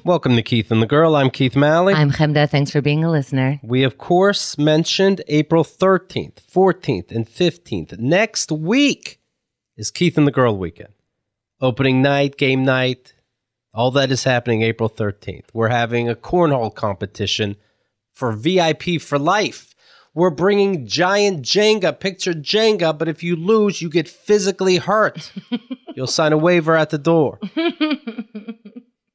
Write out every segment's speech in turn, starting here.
Welcome to Keith and the Girl. I'm Keith Malley. I'm Chemda. Thanks for being a listener. We, of course, mentioned April 13th, 14th, and 15th. Next week is Keith and the Girl weekend. Opening night, game night, all that is happening April 13th. We're having a cornhole competition for VIP for life. We're bringing giant Jenga, picture Jenga, but if you lose, you get physically hurt. You'll sign a waiver at the door.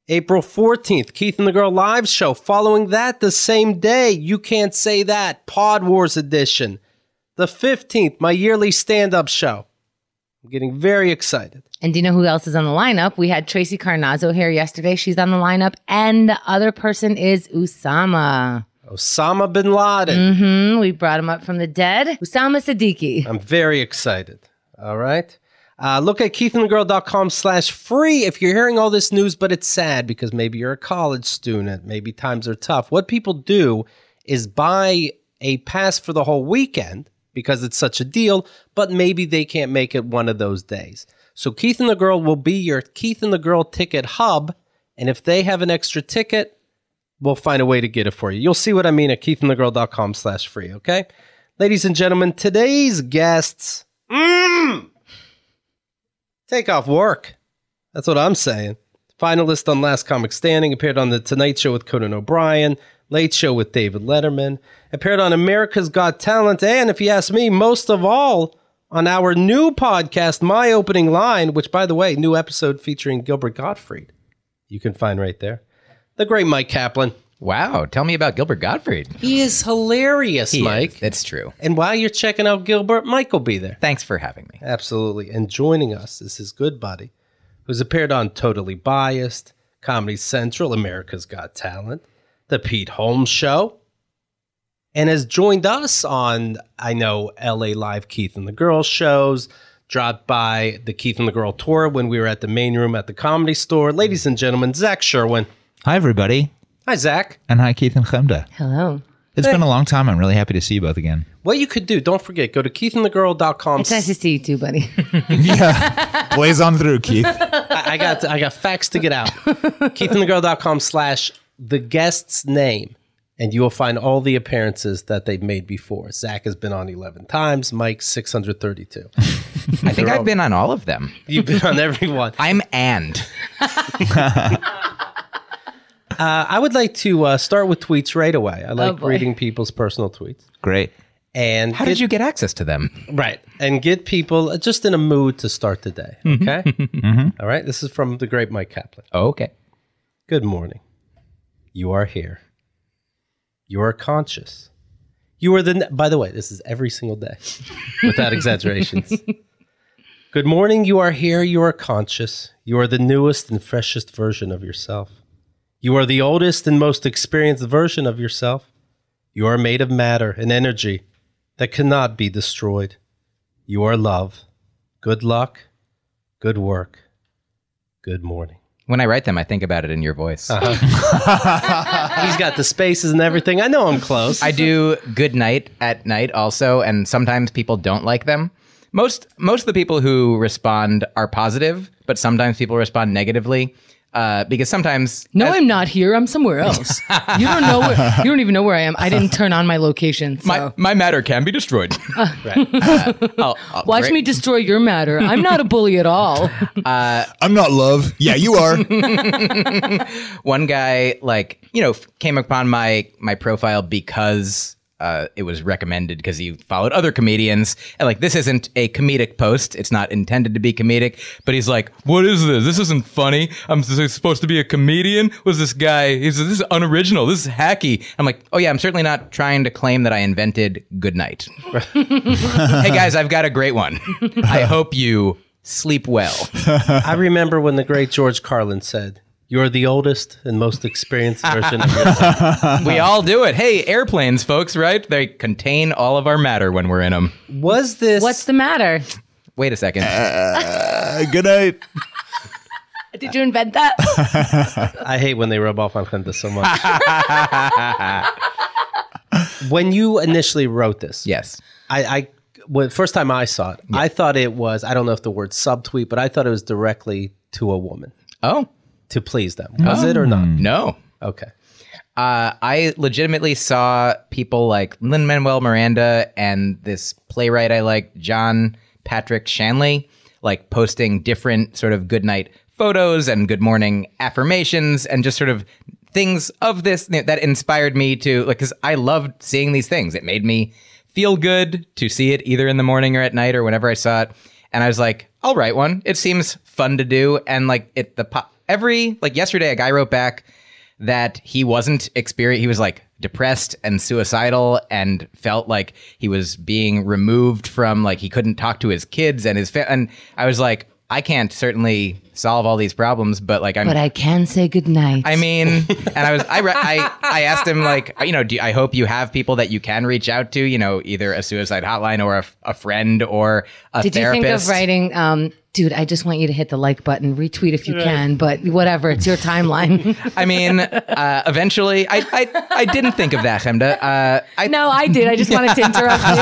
April 14th, Keith and the Girl live show. Following that, the same day, You Can't Say That, Pod Wars edition. The 15th, my yearly stand-up show. I'm getting very excited. And do you know who else is on the lineup? We had Tracy Carnazzo here yesterday. She's on the lineup. And the other person is Osama. Osama bin Laden. We brought him up from the dead. Osama Siddiqui. I'm very excited. All right. Look at keithandthegirl.com/free if you're hearing all this news, but it's sad because maybe you're a college student. Maybe times are tough. What people do is buy a pass for the whole weekend because it's such a deal, but maybe they can't make it one of those days. So Keith and the Girl will be your Keith and the Girl ticket hub, and if they have an extra ticket, we'll find a way to get it for you. You'll see what I mean at keithandthegirl.com/free, okay? Ladies and gentlemen, today's guests... take off work. That's what I'm saying. Finalist on Last Comic Standing, appeared on The Tonight Show with Conan O'Brien, Late Show with David Letterman, appeared on America's Got Talent, and if you ask me, most of all, on our new podcast, My Opening Line, which, by the way, new episode featuring Gilbert Gottfried. You can find right there. The great Myq Kaplan. Wow, tell me about Gilbert Gottfried. He is hilarious, Mike. That's true. And while you're checking out Gilbert, Mike will be there. Thanks for having me. Absolutely. And joining us is his good buddy, who's appeared on Totally Biased, Comedy Central, America's Got Talent, The Pete Holmes Show, and has joined us on, I know, LA Live Keith and the Girl shows, dropped by the Keith and the Girl tour when we were at the main room at the Comedy Store. Ladies and gentlemen, Zach Sherwin. Hi, everybody. Hi, Zach. And hi, Keith and Chemda. Hello. It's been a long time. I'm really happy to see you both again. What you could do, don't forget, go to keithandthegirl.com. It's nice to see you too, buddy. Yeah. Blaze on through, Keith. I got facts to get out. keithandthegirl.com/the guest's name. And you will find all the appearances that they've made before. Zach has been on 11 times. Mike, 632. I think I've been on all of them. You've been on every one. I'm and. I would like to start with tweets right away. I like reading people's personal tweets. Great. And how did you get access to them? Right. And get people just in a mood to start the day. Okay? All right. This is from the great Myq Kaplan. Oh, okay. Good morning. You are here. You are conscious. You are by the way, this is every single day without exaggerations. Good morning. You are here. You are conscious. You are the newest and freshest version of yourself. You are the oldest and most experienced version of yourself. You are made of matter and energy that cannot be destroyed. You are love. Good luck. Good work. Good morning. When I write them, I think about it in your voice. He's got the spaces and everything. I know I'm close. I do good night at night also, and sometimes people don't like them. Most of the people who respond are positive, but sometimes people respond negatively. Because sometimes... No, I'm not here. I'm somewhere else. You don't even know where I am. I didn't turn on my location. So. My matter can be destroyed. Right. Watch me destroy your matter. I'm not a bully at all. I'm not love. Yeah, you are. One guy, came upon my profile because... it was recommended because he followed other comedians. And this isn't a comedic post. It's not intended to be comedic. But he's like, what is this? This isn't funny. I'm supposed to be a comedian? What's this guy? This is unoriginal. This is hacky. I'm like, oh yeah, I'm certainly not trying to claim that I invented good night. Hey guys, I've got a great one. I hope you sleep well. I remember when the great George Carlin said, you're the oldest and most experienced version of yourself. We all do it. Hey, airplanes, folks, right? They contain all of our matter when we're in them. Was this... What's the matter? Wait a second. Good night. Did you invent that? I hate when they rub off on Chemda so much. When you initially wrote this... Yes. When first time I saw it, yeah. I thought it was, I don't know if the word subtweet, but I thought it was directly to a woman. Oh, to please them. Was it or not? no. Okay. I legitimately saw people like Lin-Manuel Miranda and this playwright I like, John Patrick Shanley, like posting different sort of goodnight photos and good morning affirmations and just sort of things of this that inspired me to, like, because I loved seeing these things. It made me feel good to see it either in the morning or at night or whenever I saw it. And I was like, I'll write one. It seems fun to do. And like yesterday, a guy wrote back that he wasn't he was like depressed and suicidal and felt like he was being removed from, like, he couldn't talk to his kids and and I was like, I can't certainly solve all these problems, but like but I can say goodnight. I mean, and I asked him, like, you know, I hope you have people that you can reach out to, you know, either a suicide hotline or a friend or a therapist. Did you think of writing, dude, I just want you to hit the like button, retweet if you can, but whatever, it's your timeline. I mean, eventually, I didn't think of that, Chemda. No, I did. I just wanted to interrupt you.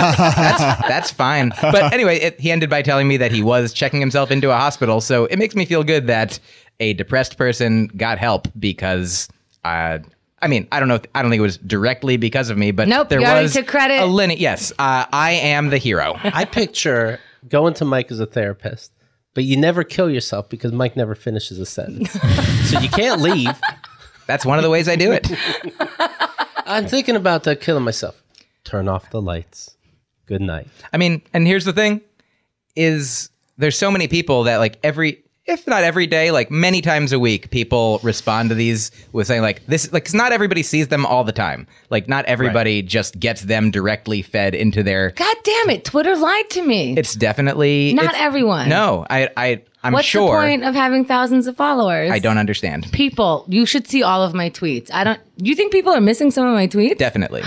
That's fine. But anyway, he ended by telling me that he was checking himself into a hospital. So it makes me feel good that a depressed person got help because, I mean, I don't think it was directly because of me, but nope, there you already was took credit. Yes, I am the hero. I picture going to Myq as a therapist, but you never kill yourself because Myq never finishes a sentence. So you can't leave. That's one of the ways I do it. I'm thinking about killing myself. Turn off the lights. Good night. I mean, and here's the thing, is there's so many people that, like, if not every day, like many times a week, people respond to these with saying like this, like, 'cause not everybody sees them all the time. Like, not everybody just gets them directly fed into their. God damn it. Twitter lied to me. It's definitely not everyone. No, I'm What's sure. What's the point of having thousands of followers? I don't understand. People, you should see all of my tweets. You think people are missing some of my tweets? Definitely.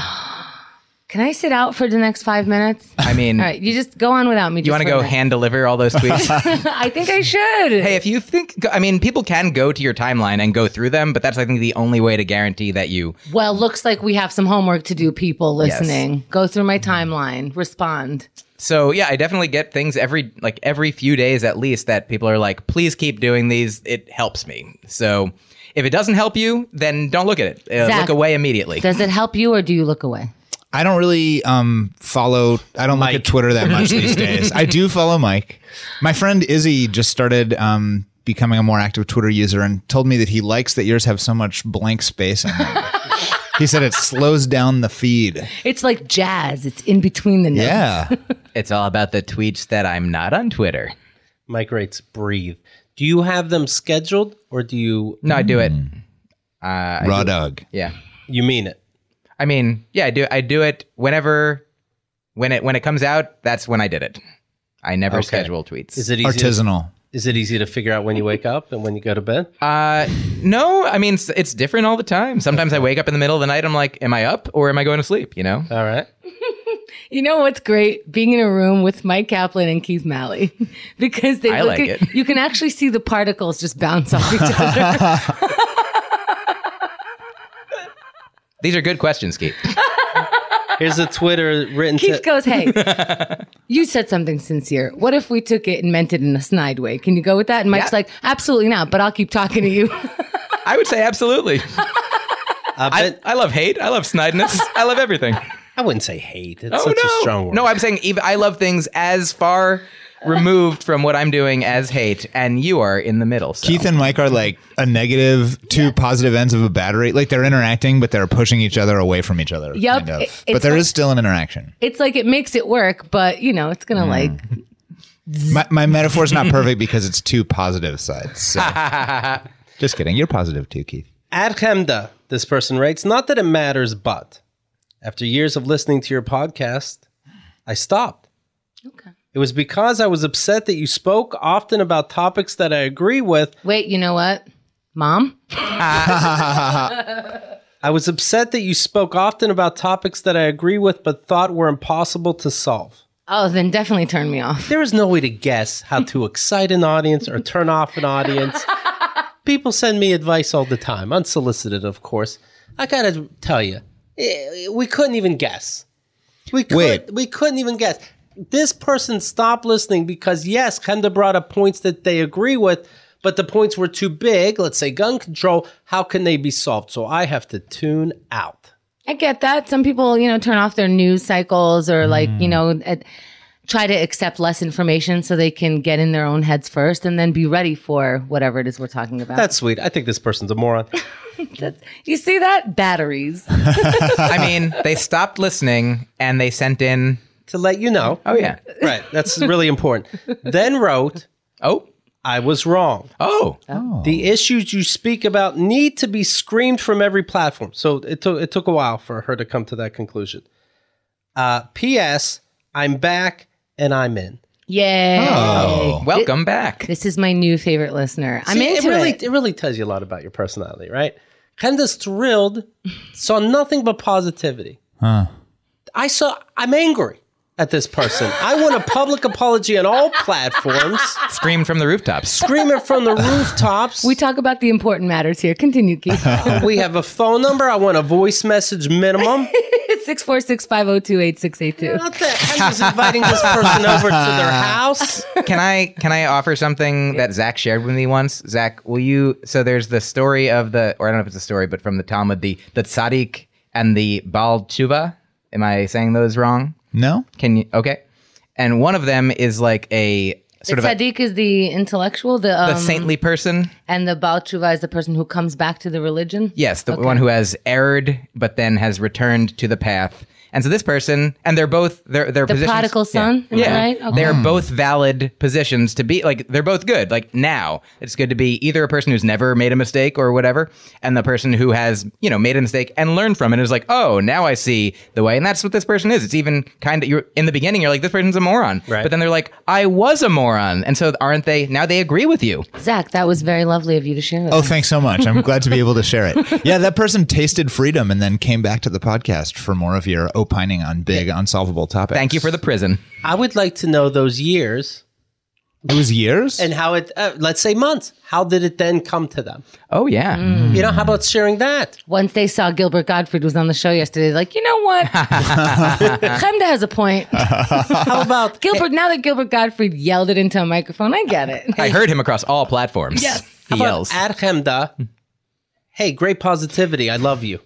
Can I sit out for the next 5 minutes? I mean, all right, you just go on without me. You want to go hand deliver all those tweets? I think I should. Hey, if you think, I mean, people can go to your timeline and go through them, but that's, I think, the only way to guarantee that you. Well, looks like we have some homework to do, people listening. Yes. Go through my timeline, respond. So yeah, I definitely get things every few days at least that people are like, please keep doing these. It helps me. So if it doesn't help you, then don't look at it. Zach, look away immediately. Does it help you or do you look away? I don't really follow. I don't look at Twitter that much these days. I do follow Myq. My friend Izzy just started becoming a more active Twitter user and told me that he likes that yours have so much blank space in them. He said it slows down the feed. It's like jazz. It's in between the notes. Yeah. It's all about the tweets that I'm not on Twitter. Myq writes, breathe. Do you have them scheduled or do you? No, I do it. Raw dog. Yeah. You mean it? I mean, yeah, I do it when it comes out. That's when I did it. I never schedule tweets. Is it easy artisanal? Is it easy to figure out when you wake up and when you go to bed? No, I mean, it's different all the time. Sometimes I wake up in the middle of the night. I'm like, am I up or am I going to sleep? You know? All right. You know what's great? Being in a room with Myq Kaplan and Keith Malley, because they you can actually see the particles just bounce off each other. These are good questions, Keith. Here's a Twitter written. Keith goes, hey, you said something sincere. What if we took it and meant it in a snide way? Can you go with that? And Mike's like, absolutely not, but I'll keep talking to you. I would say absolutely. I love hate. I love snideness. I love everything. I wouldn't say hate. It's such a strong word. No, I'm saying I love things as far removed from what I'm doing as hate, and you are in the middle. So. Keith and Myq are like a negative, two positive ends of a battery. Like they're interacting, but they're pushing each other away from each other. Yep. Kind of. But there is still an interaction. It's like it makes it work, but you know, it's gonna like. My metaphor is not perfect because it's two positive sides. So. Just kidding. You're positive too, Keith. At Chemda, this person writes, not that it matters, but after years of listening to your podcast, I stopped. Okay. It was because I was upset that you spoke often about topics that I agree with. Wait, you know what? Mom? I was upset that you spoke often about topics that I agree with but thought were impossible to solve. Oh, then definitely turn me off. There is no way to guess how to excite an audience or turn off an audience. People send me advice all the time, unsolicited, of course. I gotta tell you, we couldn't even guess. We couldn't even guess. This person stopped listening because, yes, Chemda brought up points that they agree with, but the points were too big, let's say gun control, how can they be solved? So I have to tune out. I get that. Some people, turn off their news cycles or try to accept less information so they can get in their own heads first and then be ready for whatever it is we're talking about. That's sweet. I think this person's a moron. You see that? Batteries. I mean, they stopped listening and they sent in... To let you know. Oh, yeah. Right. That's really important. Then wrote... Oh. I was wrong. Oh. The issues you speak about need to be screamed from every platform. So it took a while for her to come to that conclusion. P.S. I'm back and I'm in. Yay. Oh. Welcome back. This is my new favorite listener. I'm into it. It really tells you a lot about your personality, right? Chemda's thrilled, saw nothing but positivity. I'm angry at this person. I want a public apology on all platforms. Screamed from the rooftops. Scream it from the rooftops. We talk about the important matters here. Continue, Keith. We have a phone number. I want a voice message minimum. 646-502-8682. What the heck is inviting this person over to their house? Can I offer something that Zach shared with me once? Zach, will you... So there's the story of or I don't know if it's a story, but from the Talmud, the tzaddik and the Baal Tshuva. Am I saying those wrong? No. Can you? Okay. And one of them is like a sort of tzaddik is the intellectual, the saintly person, and the Baal Tshuva is the person who comes back to the religion. Yes, the one who has erred but then has returned to the path. And so this person, and they're both their the positions. prodigal son, am I right? Okay. They're both valid positions to be, like, they're both good. Like, now, it's good to be either a person who's never made a mistake or whatever, and the person who has, made a mistake and learned from it is like, oh, now I see the way. And that's what this person is. It's even kind of, you're in the beginning, you're like, this person's a moron. Right. But then they're like, I was a moron. And so aren't they, now they agree with you. Zach, that was very lovely of you to share with us. Thanks so much. I'm glad to be able to share it. Yeah, that person tasted freedom and then came back to the podcast for more of your opining on big unsolvable topics. Thank you for the prison. I would like to know those years. It was years? And how it, let's say months. How did it then come to them? Oh, yeah. How about sharing that? Once they saw Gilbert Gottfried was on the show yesterday, like, you know what? Chemda has a point. How about Gilbert? Now that Gilbert Gottfried yelled it into a microphone, I get it. I heard him across all platforms. Yes. He yells. At Chemda, hey, great positivity. I love you.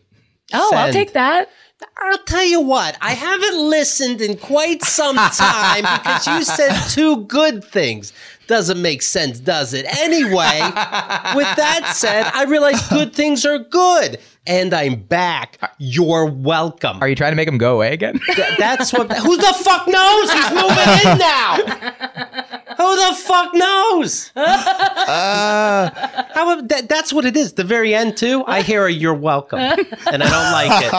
Oh, I'll take that. I'll tell you what, I haven't listened in quite some time because you said two good things. Doesn't make sense, does it? Anyway, with that said, I realize good things are good. And I'm back. You're welcome. Are you trying to make him go away again? That's what... Who the fuck knows? He's moving in now. Who the fuck knows? That's what it is. The very end, too. I hear a you're welcome. And I don't like it.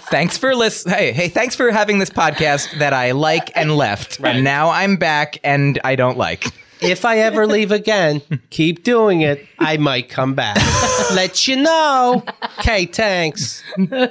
Thanks for listening. Hey, thanks for having this podcast that I like and left. Right. And now I'm back and I don't like. If I ever leave again, keep doing it. I might come back. Let you know. Okay, thanks. They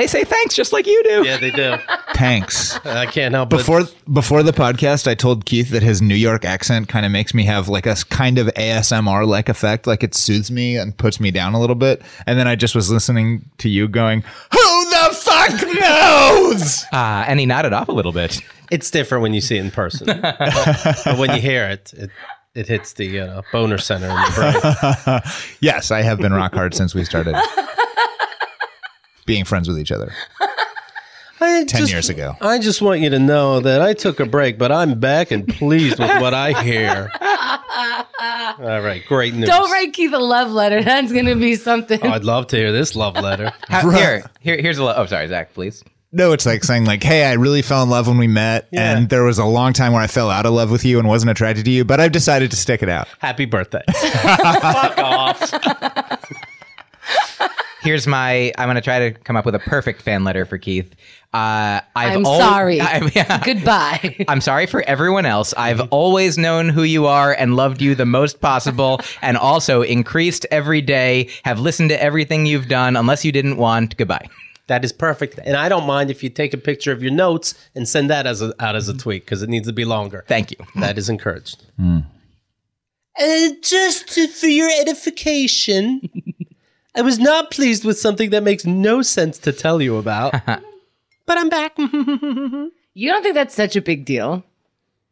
say thanks just like you do. Yeah, they do. Thanks. I can't help Before the podcast, I told Keith that his New York accent kind of makes me have like a kind of ASMR-like effect. Like it soothes me and puts me down a little bit. And then I just was listening to you going, who the fuck knows? And he nodded off a little bit. It's different when you see it in person. But when you hear it hits the boner center in the brain. Yes, I have been rock hard since we started being friends with each other. 10 years ago. I just want you to know that I took a break, but I'm back and pleased with what I hear. All right, great news. Don't write Keith a love letter. That's going to be something. Oh, I'd love to hear this love letter. Here's a oh, sorry, Zach, please. No, it's like saying like, hey, I really fell in love when we met. Yeah. And there was a long time where I fell out of love with you and wasn't attracted to you, but I've decided to stick it out. Happy birthday. Fuck off. Here's I'm going to try to come up with a perfect fan letter for Keith. I'm sorry. Goodbye. I'm sorry for everyone else. I've always known who you are and loved you the most possible and also increased every day, have listened to everything you've done unless you didn't want. Goodbye. That is perfect. And I don't mind if you take a picture of your notes and send that out as a tweet because it needs to be longer. Thank you. That is encouraged. Just for your edification, I was not pleased with something that makes no sense to tell you about. But I'm back. You don't think that's such a big deal?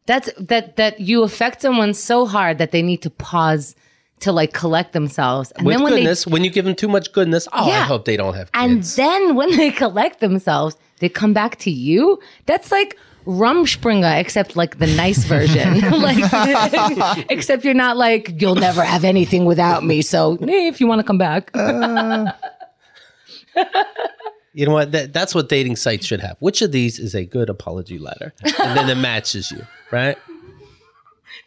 that you affect someone so hard that they need to pause to like collect themselves. And With then when goodness, when you give them too much goodness, I Yeah. hope they don't have and kids. then when they collect themselves, they come back to you. That's like Rumspringa, except like the nice version. Like, except you're not like, you'll never have anything without me. So if you want to come back. You know what? That's what dating sites should have. Which of these is a good apology letter? And then it matches you, right?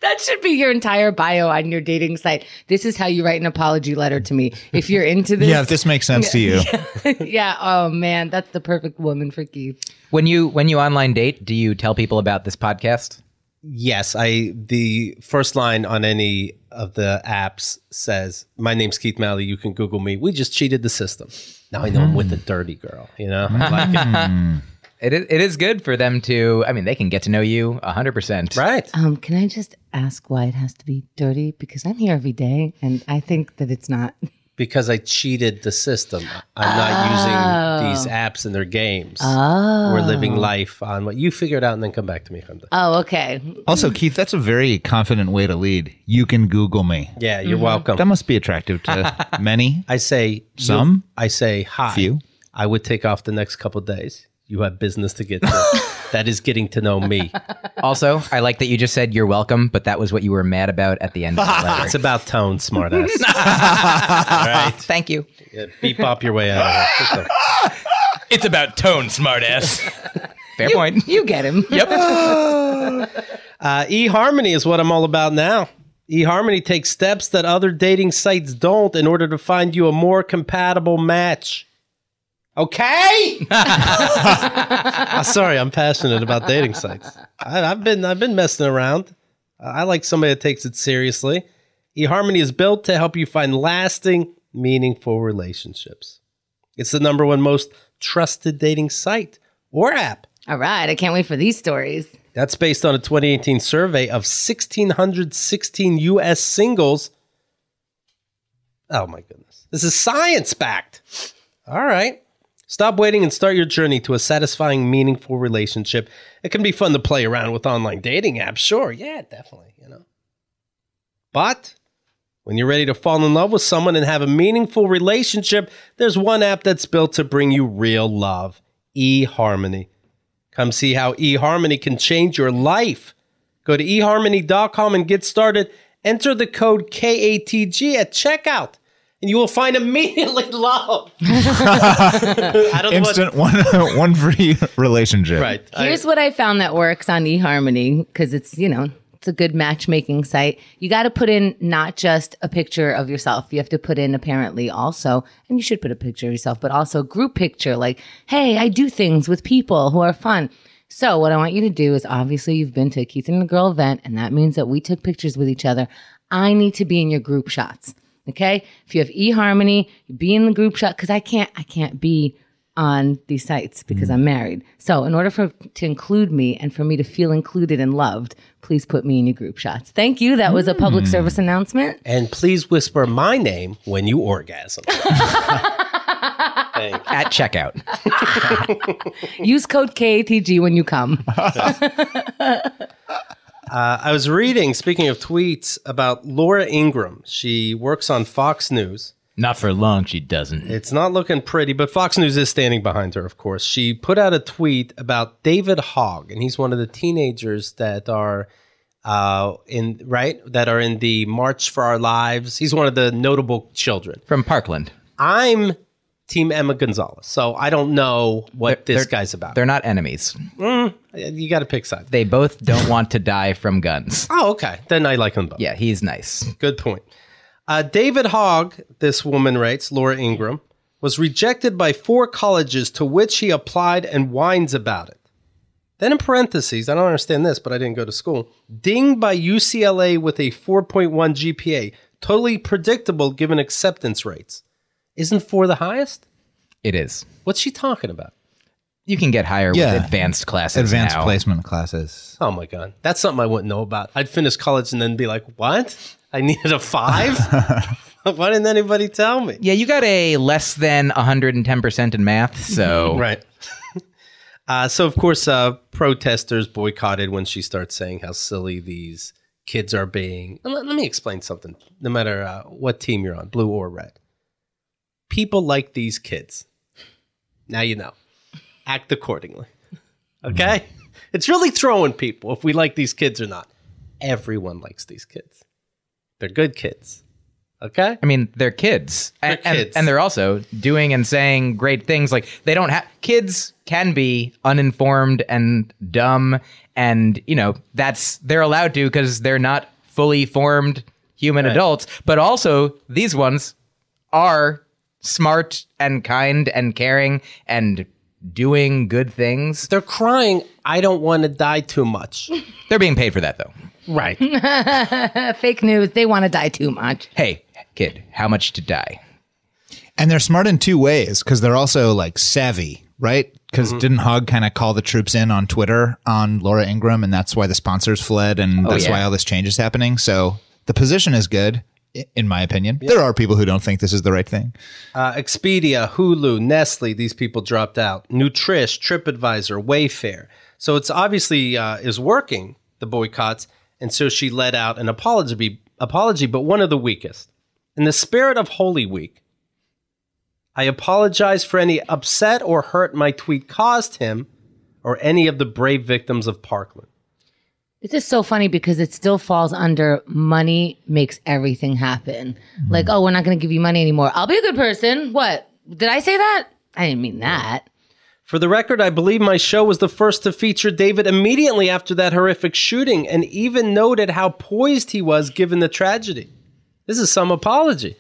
That should be your entire bio on your dating site. This is how you write an apology letter to me. If you're into this. Yeah, if this makes sense to you. Yeah. Oh man, that's the perfect woman for Keith. When you online date, do you tell people about this podcast? Yes, the first line on any of the apps says, "My name's Keith Malley. You can Google me. We just cheated the system. Now I know I'm with a dirty girl." You know, I like it. It is good for them to, I mean, they can get to know you 100%. Right? Can I just ask why it has to be dirty? Because I'm here every day, and I think that it's not. Because I cheated the system. I'm not using these apps in their games. Oh. We're living life on what you figure it out and then come back to me. Chemda. Oh, okay. Also, Keith, that's a very confident way to lead. You can Google me. Yeah, you're welcome. That must be attractive to many. I say Some? I say hi. Few. I would take off the next couple of days. You have business to get to. That is getting to know me. Also, I like that you just said you're welcome, but that was what you were mad about at the end of the letter. It's about tone, smartass. All right. Thank you. Yeah, beep bop your way out of here. It's about tone, smartass. Fair point. You get him. Yep. eHarmony is what I'm all about now. eHarmony takes steps that other dating sites don't in order to find you a more compatible match. Okay. Sorry, I'm passionate about dating sites. I've been messing around. I like somebody that takes it seriously. eHarmony is built to help you find lasting, meaningful relationships. It's the #1 most trusted dating site or app. All right. I can't wait for these stories. That's based on a 2018 survey of 1,616 U.S. singles. Oh my goodness. This is science-backed. All right. Stop waiting and start your journey to a satisfying, meaningful relationship. It can be fun to play around with online dating apps. Sure. Yeah, definitely. But when you're ready to fall in love with someone and have a meaningful relationship, there's one app that's built to bring you real love. eHarmony. Come see how eHarmony can change your life. Go to eHarmony.com and get started. Enter the code KATG at checkout. And you will find immediately love. I don't know Instant one free relationship. Right. Here's what I found that works on eHarmony, because it's, it's a good matchmaking site. You got to put in not just a picture of yourself. You have to put in apparently also, and you should put a picture of yourself, but also group picture like, hey, I do things with people who are fun. So what I want you to do is, obviously you've been to a Keith and the Girl event, and that means that we took pictures with each other. I need to be in your group shots. Okay. If you have eHarmony, you be in the group shot, because I can't be on these sites because I'm married. So in order to include me and for me to feel included and loved, please put me in your group shots. Thank you. That was a public service announcement. And please whisper my name when you orgasm. At checkout. Use code KATG when you come. I was reading, speaking of tweets, about Laura Ingraham. She works on Fox News. Not for long, she doesn't. It's not looking pretty, but Fox News is standing behind her, of course. She put out a tweet about David Hogg, and he's one of the teenagers that are in the March for Our Lives. He's one of the notable children. From Parkland. I'm Team Emma Gonzalez, so I don't know what this guy's about. They're not enemies. You got to pick sides. They both don't want to die from guns. Oh, okay. Then I like them both. Yeah, he's nice. Good point. David Hogg, this woman writes, Laura Ingraham, was rejected by 4 colleges to which he applied and whines about it. Then in parentheses, I don't understand this, but I didn't go to school, dinged by UCLA with a 4.1 GPA. Totally predictable given acceptance rates. Isn't 4 the highest? It is. What's she talking about? You can get higher with advanced classes Advanced now. placement classes. Oh my God. That's something I wouldn't know about. I'd finish college and then be like, what? I needed a 5? Why didn't anybody tell me? Yeah, you got a less than 110% in math, so... Right. So, of course, protesters boycotted when she starts saying how silly these kids are being. And let me explain something, no matter what team you're on, blue or red. People like these kids. Now you know. Act accordingly. Okay? It's really throwing people if we like these kids or not. Everyone likes these kids. They're good kids. Okay? I mean, they're kids. They're kids. And they're also doing and saying great things. Like, they don't have... Kids can be uninformed and dumb. And, you know, they're allowed to because they're not fully formed human adults. But also, these ones are smart and kind and caring and doing good things. They're crying, I don't want to die too much. They're being paid for that, though. Right. Fake news. They want to die too much. Hey, kid, how much to die? And they're smart in two ways because they're also like savvy, right? Because didn't Hogg kind of call the troops in on Twitter on Laura Ingraham, and that's why the sponsors fled, and that's why all this change is happening. So the position is good, in my opinion. There are people who don't think this is the right thing. Expedia, Hulu, Nestle, these people dropped out. Nutrish, TripAdvisor, Wayfair. So it's obviously is working, the boycotts. And so she let out an apology, but one of the weakest. In the spirit of Holy Week, I apologize for any upset or hurt my tweet caused him or any of the brave victims of Parkland. This is so funny because it still falls under money makes everything happen. Like, oh, we're not going to give you money anymore. I'll be a good person. What? Did I say that? I didn't mean that. For the record, I believe my show was the first to feature David immediately after that horrific shooting and even noted how poised he was given the tragedy. This is some apology.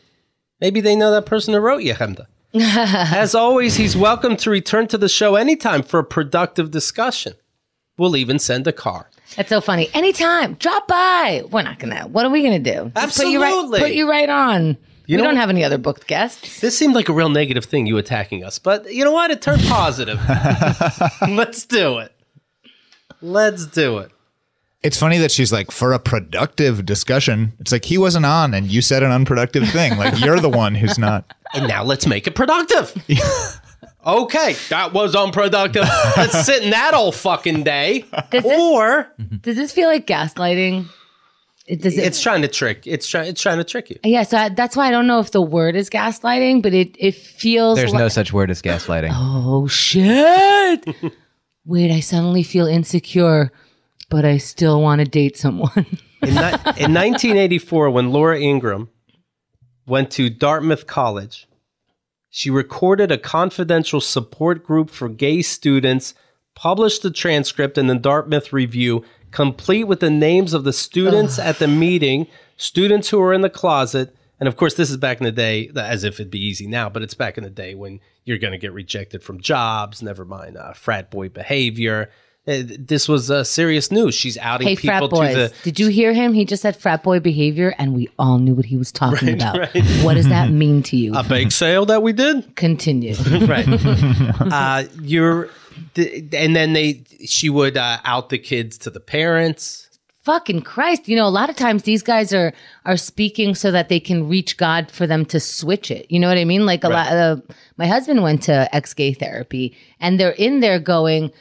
Maybe they know that person who wrote you, Chemda. As always, he's welcome to return to the show anytime for a productive discussion. We'll even send a car. That's so funny. Anytime. Drop by. We're not going to. What are we going to do? Just Absolutely. Put you right on. You we know, don't have any other booked guests. This seemed like a real negative thing, you attacking us. But you know what? It turned positive. Let's do it. Let's do it. It's funny that she's like, for a productive discussion. It's like, he wasn't on and you said an unproductive thing. Like, you're the one who's not. And now let's make it productive. Okay, that was unproductive. Let's sit in that all fucking day. Does this feel like gaslighting? It's trying to trick. It's trying to trick you. Yeah, so that's why I don't know if the word is gaslighting, but it feels. There's no such word as gaslighting. Oh shit! Wait, I suddenly feel insecure, but I still want to date someone. In 1984, when Laura Ingraham went to Dartmouth College, she recorded a confidential support group for gay students, published the transcript in the Dartmouth Review, complete with the names of the students at the meeting, students who were in the closet. And of course, this is back in the day, as if it'd be easy now, but it's back in the day when you're going to get rejected from jobs, never mind frat boy behavior. This was serious news. She's outing people frat boys. to the... Did you hear him? He just said frat boy behavior, and we all knew what he was talking about. Right. What does that mean to you? A bake sale that we did? Continue. Right. And then she would out the kids to the parents. Fucking Christ. You know, a lot of times these guys are speaking so that they can reach God for them to switch it. You know what I mean? Like my husband went to ex-gay therapy, and they're in there going,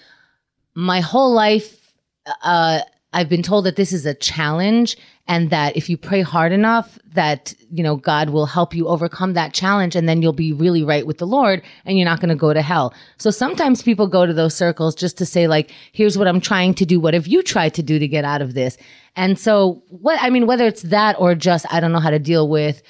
my whole life, I've been told that this is a challenge, and that if you pray hard enough, that, you know, God will help you overcome that challenge, and then you'll be really right with the Lord, and you're not going to go to hell. So sometimes people go to those circles just to say, like, here's what I'm trying to do. What have you tried to do to get out of this? And so whether it's that or just, I don't know how to deal with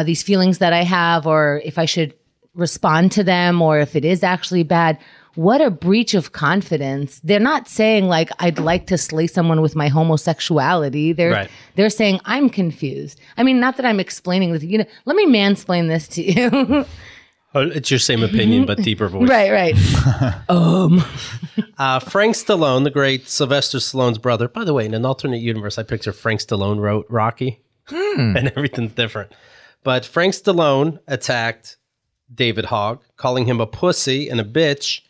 these feelings that I have, or if I should respond to them, or if it is actually bad. What a breach of confidence. They're not saying like, I'd like to slay someone with my homosexuality. They're saying, I'm confused. I mean, not that I'm explaining this. You know, let me mansplain this to you. It's your same opinion, but deeper voice. Right. Frank Stallone, the great Sylvester Stallone's brother. By the way, in an alternate universe, I picture Frank Stallone wrote Rocky, and everything's different. But Frank Stallone attacked David Hogg, calling him a pussy and a bitch,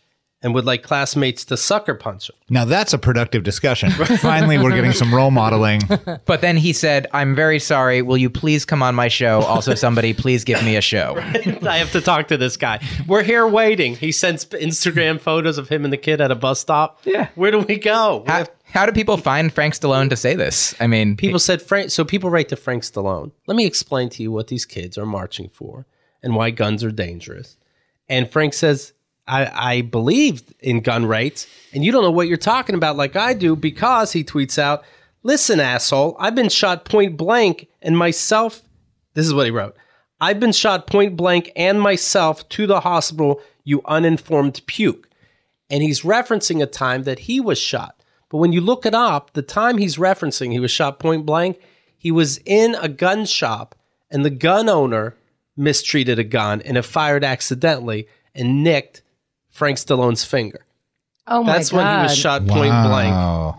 and would like classmates to sucker punch him. Now that's a productive discussion. Finally, we're getting some role modeling. But then he said, I'm very sorry. Will you please come on my show? Also, somebody, please give me a show. I have to talk to this guy. We're here waiting. He sends Instagram photos of him and the kid at a bus stop. Yeah. Where do we go? How do people find Frank Stallone to say this? I mean, People said, so people write to Frank Stallone. Let me explain to you what these kids are marching for and why guns are dangerous. And Frank says, I believe in gun rights, and you don't know what you're talking about like I do, because he tweets out, listen, asshole, I've been shot point blank and myself, this is what he wrote, I've been shot point blank and myself to the hospital, you uninformed puke. And he's referencing a time that he was shot. But when you look it up, the time he's referencing, he was shot point blank, he was in a gun shop, and the gun owner mistreated a gun, and it fired accidentally and nicked Frank Stallone's finger. Oh my God. That's when he was shot point blank.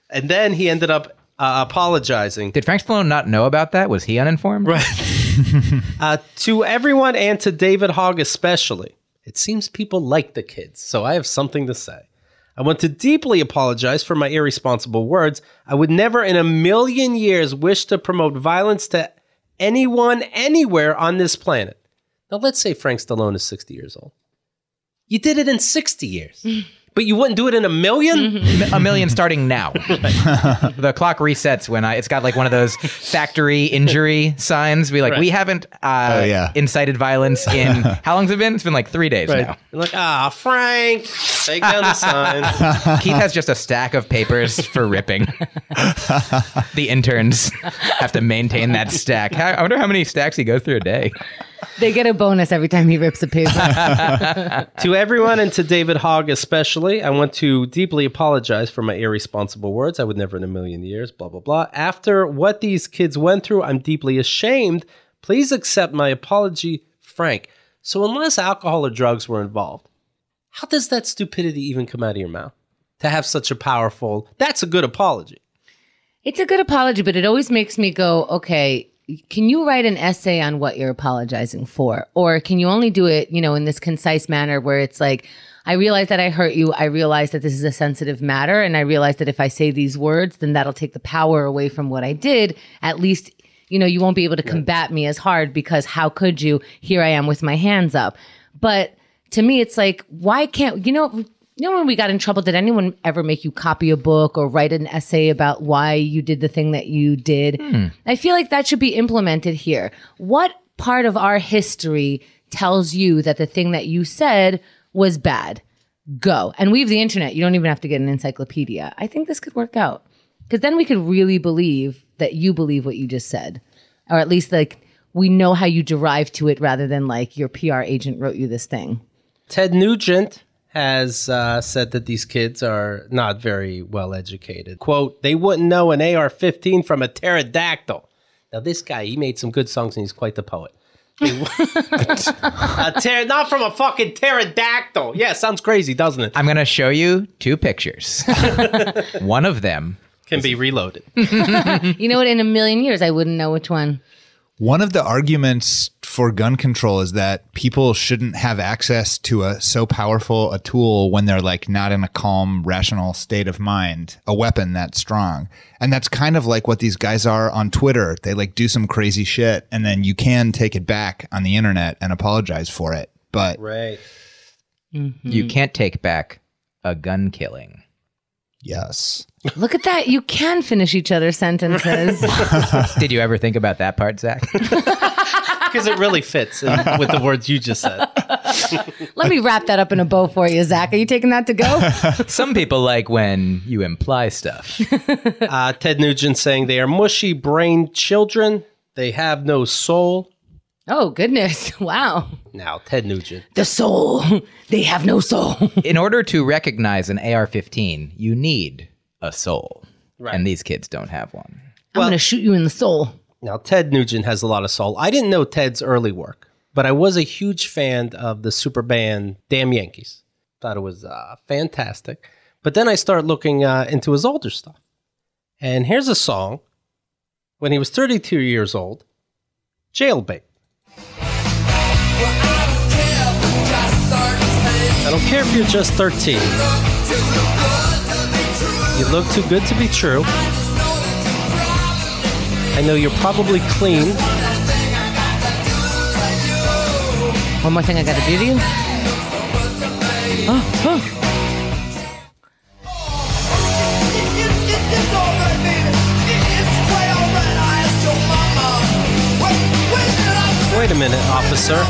And then he ended up apologizing. did Frank Stallone not know about that? Was he uninformed? Right. To everyone and to David Hogg especially, it seems people like the kids, so I have something to say. I want to deeply apologize for my irresponsible words. I would never in a million years wish to promote violence to anyone, anywhere on this planet. Now, let's say Frank Stallone is 60 years old. You did it in 60 years, but you wouldn't do it in a million? A million starting now. The clock resets when it's got like one of those factory injury signs. Be like, we haven't incited violence in, how long's it been? It's been like 3 days now. You're like, Frank, take down the sign. Keith has just a stack of papers for ripping. The interns have to maintain that stack. I wonder how many stacks he goes through a day. They get a bonus every time he rips a paper. To everyone and to David Hogg especially, I want to deeply apologize for my irresponsible words. I would never in a million years, blah, blah, blah. After what these kids went through, I'm deeply ashamed. Please accept my apology, Frank. So unless alcohol or drugs were involved, how does that stupidity even come out of your mouth? To have such a powerful, that's a good apology. It's a good apology, but it always makes me go, okay, can you write an essay on what you're apologizing for? Or can you only do it, in this concise manner where it's like, I realize that I hurt you. I realize that this is a sensitive matter. And I realize that if I say these words, then that'll take the power away from what I did. At least, you won't be able to combat me as hard because how could you? Here I am with my hands up. But to me, it's like, why can't, when we got in trouble, did anyone ever make you copy a book or write an essay about why you did the thing that you did? I feel like that should be implemented here. What part of our history tells you that the thing that you said was bad? Go. And we have the internet. You don't even have to get an encyclopedia. I think this could work out. Because then we could really believe that you believe what you just said. Or at least like we know how you derive to it rather than like your PR agent wrote you this thing. Ted Nugent has said that these kids are not very well educated. Quote, they wouldn't know an AR-15 from a pterodactyl. Now, this guy, he made some good songs and he's quite the poet. Not from a fucking pterodactyl. Yeah, sounds crazy, doesn't it? I'm going to show you 2 pictures. One of them can be reloaded. You know what? In a million years, I wouldn't know which one. One of the arguments for gun control is that people shouldn't have access to so powerful a tool when they're like not in a calm, rational state of mind, a weapon that strong. And that's kind of like what these guys are on Twitter. They like do some crazy shit and then you can take it back on the internet and apologize for it. But right. You can't take back a gun killing. Yes. Look at that. You can finish each other's sentences. Did you ever think about that part, Zach? Because it really fits with the words you just said. Let me wrap that up in a bow for you, Zach. Are you taking that to go? Some people like when you imply stuff. Ted Nugent saying they are mushy-brained children. They have no soul. Oh, goodness. Wow. Now, Ted Nugent. The soul. They have no soul. In order to recognize an AR-15, you need a soul. Right. And these kids don't have one. I'm going to shoot you in the soul. Now, Ted Nugent has a lot of soul. I didn't know Ted's early work, but I was a huge fan of the super band Damn Yankees. Thought it was fantastic. But then I started looking into his older stuff. And here's a song when he was 32 years old, Jailbait. I don't care if you're just 13. You look too good to be true. I know you're probably clean. One more thing I gotta do to you. Oh. Wait a minute, officer.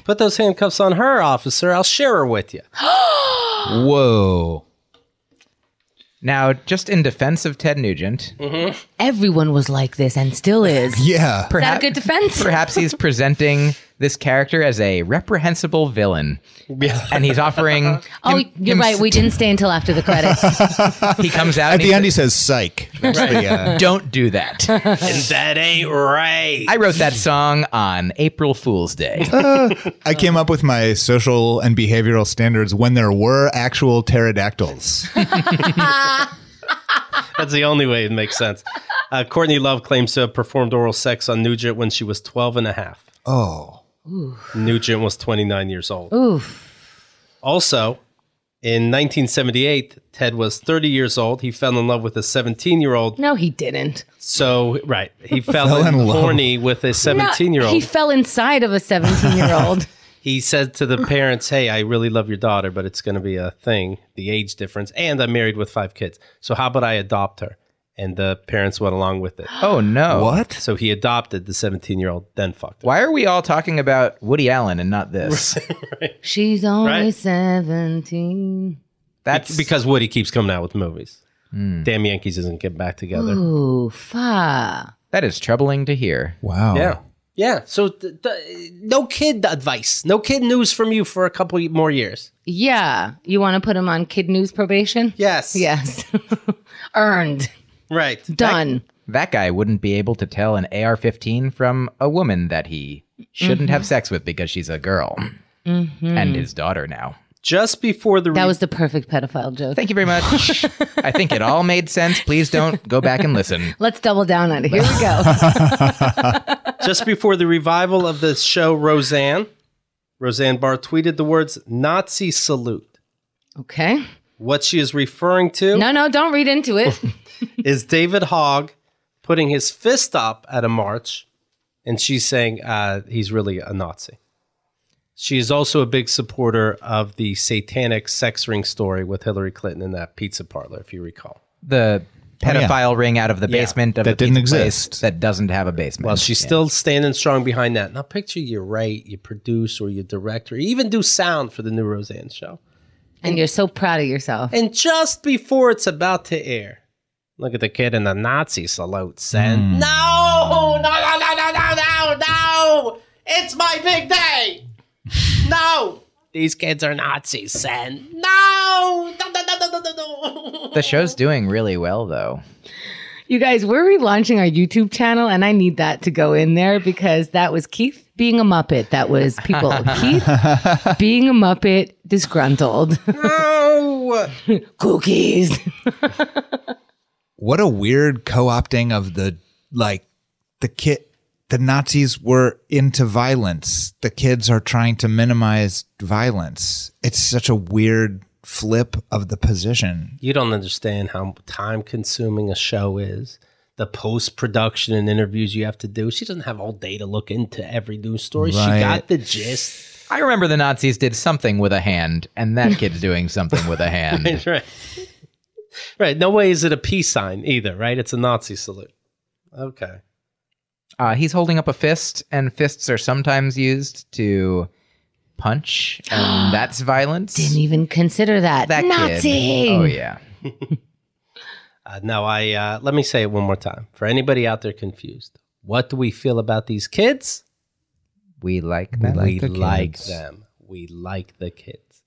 Put those handcuffs on her, officer. I'll share her with you. Whoa. Now, just in defense of Ted Nugent, Everyone was like this and still is. Yeah. Is that a good defense? perhaps he's presenting this character as a reprehensible villain. And he's offering... Oh, you're right. We didn't stay until after the credits. He comes out At and the end, he says psych. That's don't do that. And that ain't right. I wrote that song on April Fool's Day. I came up with my social and behavioral standards when there were actual pterodactyls. That's the only way it makes sense. Courtney Love claims to have performed oral sex on Nugent when she was 12 and a half. Oh. Nugent was 29 years old. Oof. Also, in 1978, Ted was 30 years old. He fell in love with a 17-year-old. No, he didn't. So, right. He fell in love. horny with a 17-year-old. He fell inside of a 17-year-old. He said to the parents, hey, I really love your daughter, but it's going to be a thing, the age difference, and I'm married with 5 kids. So how about I adopt her? And the parents went along with it. Oh, no. What? So he adopted the 17-year-old, then fucked her. Why are we all talking about Woody Allen and not this? She's only Right. 17. That's Because Woody keeps coming out with movies. Damn Yankees doesn't get back together. Oof. that is troubling to hear. Wow. Yeah. Yeah. So no kid advice. No kid news from you for a couple more years. Yeah. You want to put him on kid news probation? Yes. Yes. Earned. Right. Done. That guy wouldn't be able to tell an AR-15 from a woman that he shouldn't have sex with because she's a girl. And his daughter now. Just before the... That was the perfect pedophile joke. Thank you very much. I think it all made sense. Please don't go back and listen. Let's double down on it. Here we go. Just before the revival of the show Roseanne Barr tweeted the words Nazi salute. Okay. What she is referring to No, don't read into it. is David Hogg putting his fist up at a march, and she's saying he's really a Nazi. She is also a big supporter of the satanic sex ring story with Hillary Clinton in that pizza parlor, if you recall. The pedophile ring out of the basement of That the didn't pizza place exist. that doesn't have a basement. Well, she's still standing strong behind that. Now, picture you write, you produce, or you direct, or you even do sound for the new Roseanne show. And you're so proud of yourself. And just before it's about to air, look at the kid in the Nazi salute saying, No! It's my big day! No! These kids are Nazis, Sen. No! The show's doing really well, though. You guys, we're relaunching our YouTube channel, and I need that to go in there because that was Keith being a Muppet. That was people. Keith being a Muppet, disgruntled. No! Cookies. What a weird co-opting of the kid. The Nazis were into violence. The kids are trying to minimize violence. It's such a weird flip of the position. You don't understand how time-consuming a show is. The post-production and interviews you have to do. She doesn't have all day to look into every news story. Right. She got the gist. I remember the Nazis did something with a hand, and that kid's doing something with a hand. Right. Right. No way is it a peace sign either, right? It's a Nazi salute. Okay. He's holding up a fist, and fists are sometimes used to punch, and that's violence. Didn't even consider that. That Nazi. kid. Oh, yeah. Now, let me say it one more time. For anybody out there confused, what do we feel about these kids? We like them. We like them. We like the kids.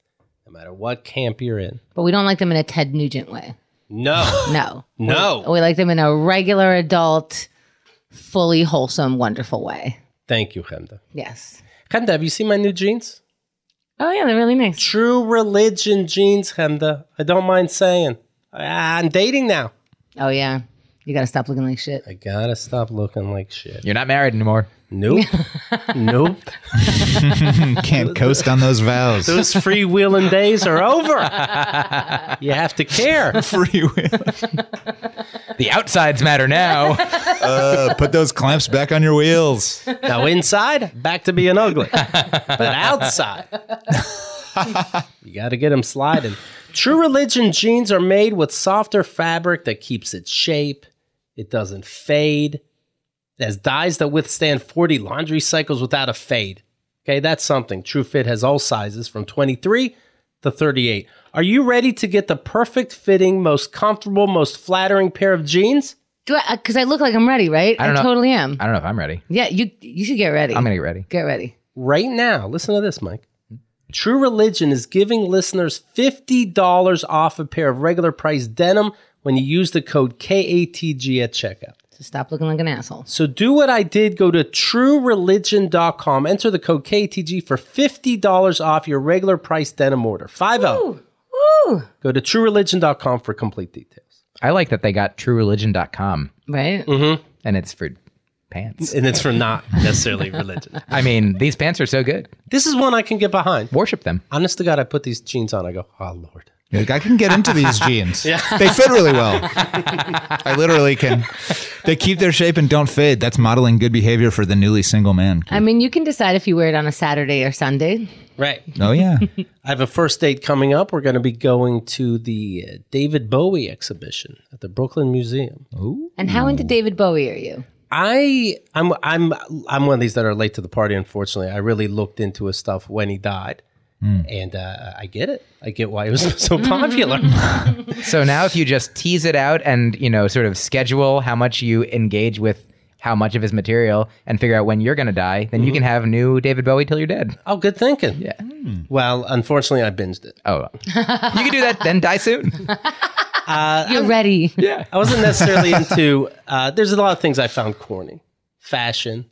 No matter what camp you're in. But we don't like them in a Ted Nugent way. No. No. No. We like them in a regular adult, fully wholesome, wonderful way. Thank you, Chemda. Yes. Chemda, have you seen my new jeans? Oh, yeah, they're really nice. True religion jeans, Chemda. I don't mind saying. I'm dating now. Oh, yeah. You got to stop looking like shit. I gotta stop looking like shit. You're not married anymore. Nope. Nope. Can't coast on those vows. Those freewheeling days are over. You have to care. Freewheeling. The outsides matter now. Put those clamps back on your wheels. Now inside, back to being ugly. But outside, you got to get them sliding. True Religion jeans are made with softer fabric that keeps its shape. It doesn't fade. It has dyes that withstand 40 laundry cycles without a fade. Okay, that's something. True Fit has all sizes from 23 to 38. Are you ready to get the perfect fitting, most comfortable, most flattering pair of jeans? Do I? Because I look like I'm ready, right? I don't know. totally am. I don't know if I'm ready. Yeah, you should get ready. I'm going to get ready. Get ready. Right now, listen to this, Mike. True Religion is giving listeners $50 off a pair of regular price denim when you use the code KATG at checkout. So stop looking like an asshole. So do what I did. Go to truereligion.com. Enter the code KATG for $50 off your regular price denim order. 50. Woo! Go to truereligion.com for complete details. I like that they got truereligion.com. Right? And it's for pants. And it's for not necessarily religion. I mean, these pants are so good. This is one I can get behind. Worship them. Honest to God, I put these jeans on. I go, oh, Lord. Like, I can get into these jeans. They fit really well. I literally can. They keep their shape and don't fade. That's modeling good behavior for the newly single man. I mean, you can decide if you wear it on a Saturday or Sunday. Right. Oh, yeah. I have a first date coming up. We're going to be going to the David Bowie exhibition at the Brooklyn Museum. Ooh. And how into David Bowie are you? I'm one of these that are late to the party, unfortunately. I really looked into his stuff when he died. And I get it. I get why he was so popular. So now if you just tease it out and, sort of schedule how much you engage with how much of his material and figure out when you're going to die, then you can have new David Bowie till you're dead. Oh, good thinking. Yeah. Well, unfortunately, I binged it. Oh, you can do that, then die soon. You're ready. Yeah. I wasn't necessarily into, there's a lot of things I found corny. Fashion,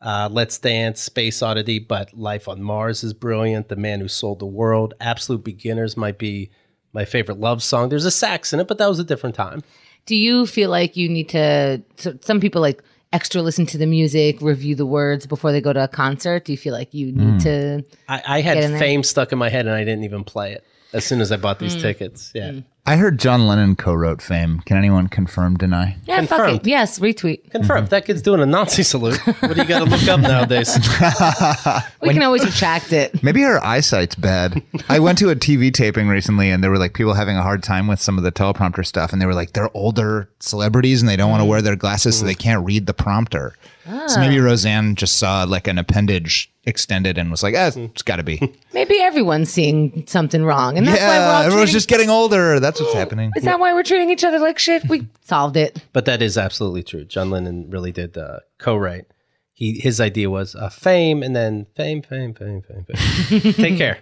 Let's Dance, Space Oddity, but Life on Mars is brilliant. The Man Who Sold the World, Absolute Beginners might be my favorite love song. There's a sax in it, but that was a different time. Do you feel like you need to, so some people like extra listen to the music, review the words before they go to a concert? Do you feel like you need to? I had Fame stuck in my head and I didn't even play it as soon as I bought these tickets. Yeah. I heard John Lennon co-wrote Fame. Can anyone confirm, deny? Yeah, fuck Confirmed. it. Yes, retweet. Confirmed. That kid's doing a Nazi salute. What do you got to look up nowadays? We can always retract it. Maybe her eyesight's bad. I went to a TV taping recently and there were like people having a hard time with some of the teleprompter stuff. And they were like, they're older celebrities and they don't want to wear their glasses so they can't read the prompter. So maybe Roseanne just saw like an appendage extended and was like, it's got to be. Maybe everyone's seeing something wrong. And that's why we're all everyone's treating, just getting older. That's what's happening. is that why we're treating each other like shit? We solved it. But that is absolutely true. John Lennon really did co-write. His idea was fame and then fame. Take care.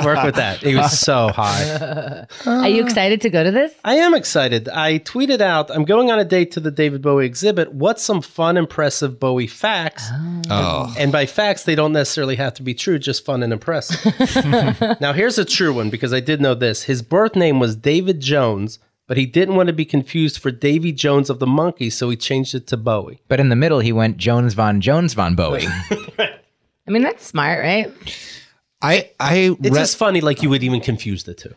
Work with that. He was so high. Are you excited to go to this? I am excited. I tweeted out, I'm going on a date to the David Bowie exhibit. What's some fun, impressive Bowie facts? Oh. And by facts, they don't necessarily have to be true, just fun and impressive. Now, here's a true one because I did know this. His birth name was David Jones, but he didn't want to be confused for Davy Jones of the Monkees, so he changed it to Bowie. But in the middle, he went Jones von Bowie. I mean, that's smart, right? It's just funny, like you would even confuse the two.